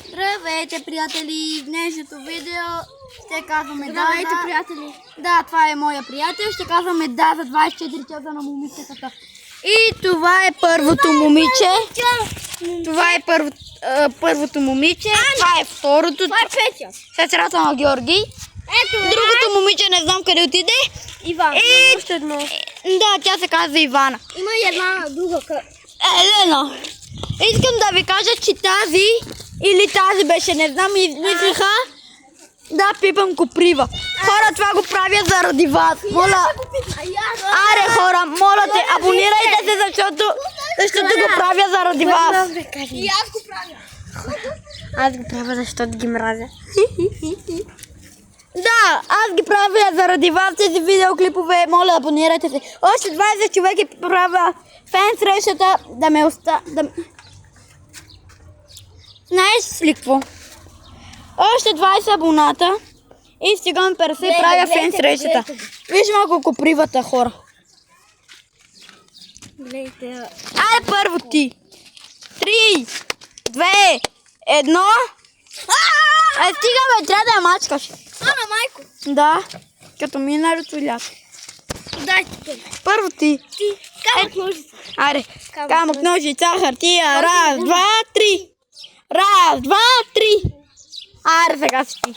Здравейте, приятели! В днешното видео ще казваме Здравейте, приятели! Да, това е моя приятел. Ще казваме да за 24 часа на момичетата. И това е първото момиче. Това е първото момиче. Това е второто. Това е Петя. Сестрата на Георги. Другото момиче не знам къде отиде. Иван. И... Още едно. Да, тя се казва Ивана. Има и една друга. Елена. Искам да ви кажа, че тази или тази беше, не знам, измислиха да пипам коприва. Хора, това го правя заради вас. Моля. Аре, хора, моля те, абонирайте се, защото го правя заради вас. И аз го правя. Аз го правя, защото ги мразя. Да, аз ги правя заради вас тези видеоклипове. Моля, абонирайте се. Още 20 човека правя фен срещата да ме оставя. Знаеш ли какво? Още 20 абоната и стигам 50 правя фен срещата. Виж малко копривата, хора. Гледайте. Айде първо ти. 3, 2, 1. Стигаме, трябва да я мачкаш. Ана, майко. Да, като миналото лято. Дайте. Първо ти. Камък ножица. Айде, камък, ножица, хартия. Раз, два, три. Раз, два, три. Айде, сега си ти.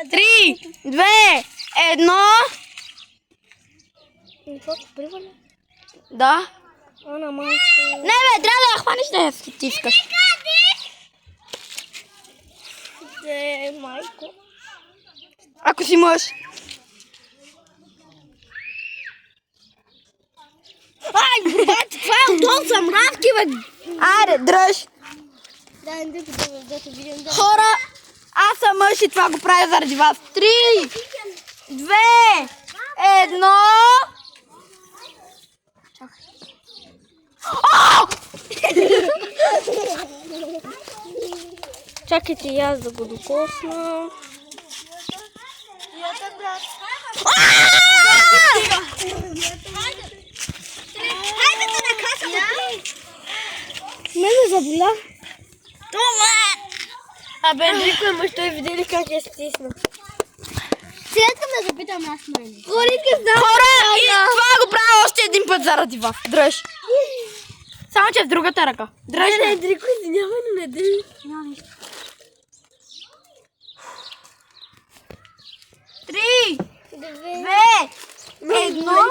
3, 2, 1. Да. Ана, майко. Не бе, трябва да я хванеш да я стискаш. Де, майко. Ако си мъж. Ай, бат, това е отдолу за мравки, бе. Айде, дръж. Дай, да видим. Хора, аз съм мъж и това го правя заради вас. 3, 2, 1. Чакайте и аз да го докосна. Хайде да накасаме. Мене заболя. Това! Абе, Андрико е мъж, той видели как я стисна. Сега искам да запитам аз мене. Хора, и това го правя още един път заради вас. Дръж. Само че в другата ръка. Дръж. Не, Андрико, извинявай, но не държи. Няма нищо. 3, 2, 1.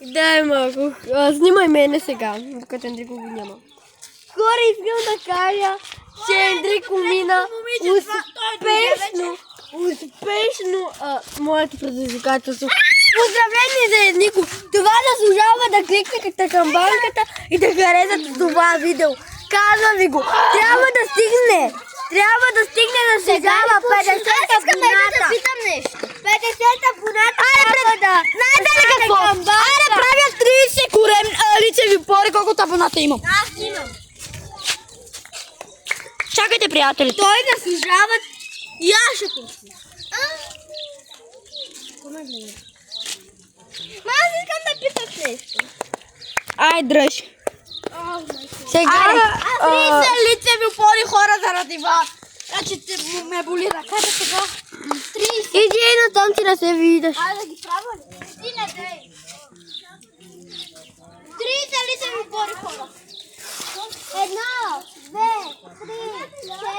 Дай малко. Снимай мене сега, докато Андрико го няма. Хора, искам да кажа, че Андрико мина успешно моето предизвикателство. Поздравление за Андрико! Това заслужава да кликнете към банката и да харесате това видео. Казвам ви го, трябва да стигне да се дава 50 абоната. Да питам нещо. 50 абоната трябва да... Знаете ли какво? Айде правя 30 лицеви пори, колкото абоната имам. Аз имам. Чакайте, приятели. Той заслужава и аз ще пусна. Ма аз искам да питаш нещо. Ай, дръж. Сега... 30 лицеви пори, хора, заради вас. Значи ме боли ръката сега. 30. Иди на там, ти не се виждаш. Айде да ги правя ли? Ти не дей. 30 лицеви пори, хора. 1, 2, 3, 4,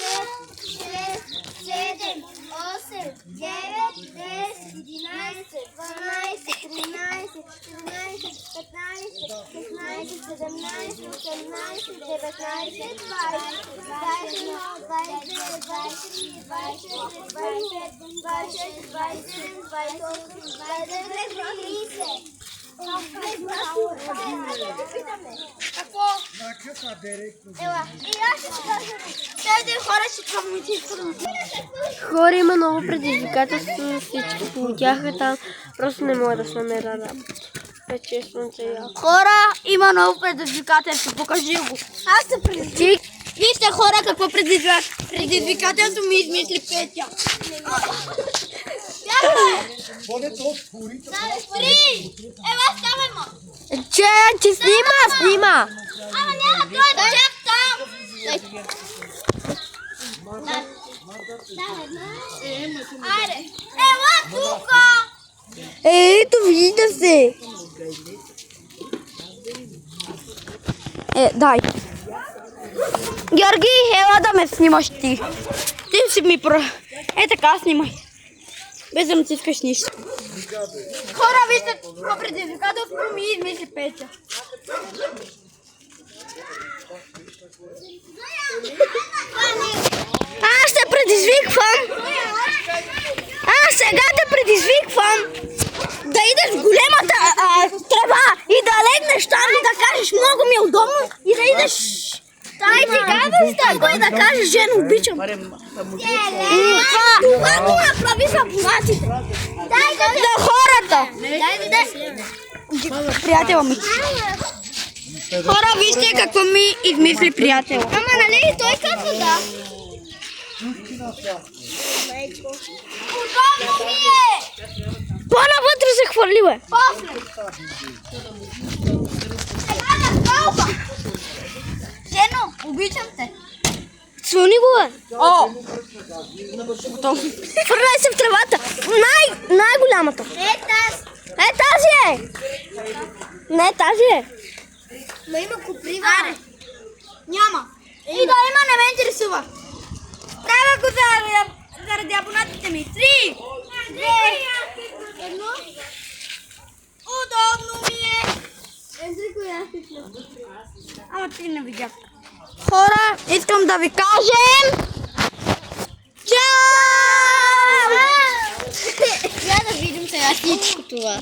5, 6, 7, 8, 9, 10, 11, 12, 13, 14, 15, 16, 17, 18, 19, 20, 21, 22, 23, 24, 25, 26, 27, 28, 29, 30. Какво? Ела, и аз ще си кажа. Тези хора ще коментират. Хора, има ново предизвикателство, всички получаха там, просто не мога да се намеря работа. Вече е слънце яко. Хора, има ново предизвикателство, покажи го. Аз се предизвик. Вижте, хора, какво предизвикателство ми измисли Петя. Бъде то скорите. Ела, ставай, ма. Че снима. Ама няма, той е чак там. Айде. Ела тука. Ето, вижда се. Дай. Георги, ела да ме снимаш ти. Ти си ми така снимай. Без да натискаш нищо. Хора, вижте какво предизвикателство ми измисли Петя. Аз те предизвиквам. Аз сега те предизвиквам да идеш в големата трева и да легнеш там и да кажеш много ми е удобно и да идеш. Дай ти казваш такой да кажеш жена обичам. Това го направи за абонатите. За хората. Приятела ми. Хора, вижте какво ми измисли приятел. Ама нали той казва да. Удобно ми е. По-навътре се хвърли, бе. После. Сега на стълба. Жено, обичам те. Свълни го, бе. О! Фърляй се в тревата. Най-голямата. Тази е. Не, тази е. Ма има куприва. Аре. Няма. И да има, не ме интересува. Правя го заради абонатите ми. 3, 2, 1. Удобно ми е. Ама ти не видях. Хора, искам да ви кажем. Чао! Я да видим сега всичко това.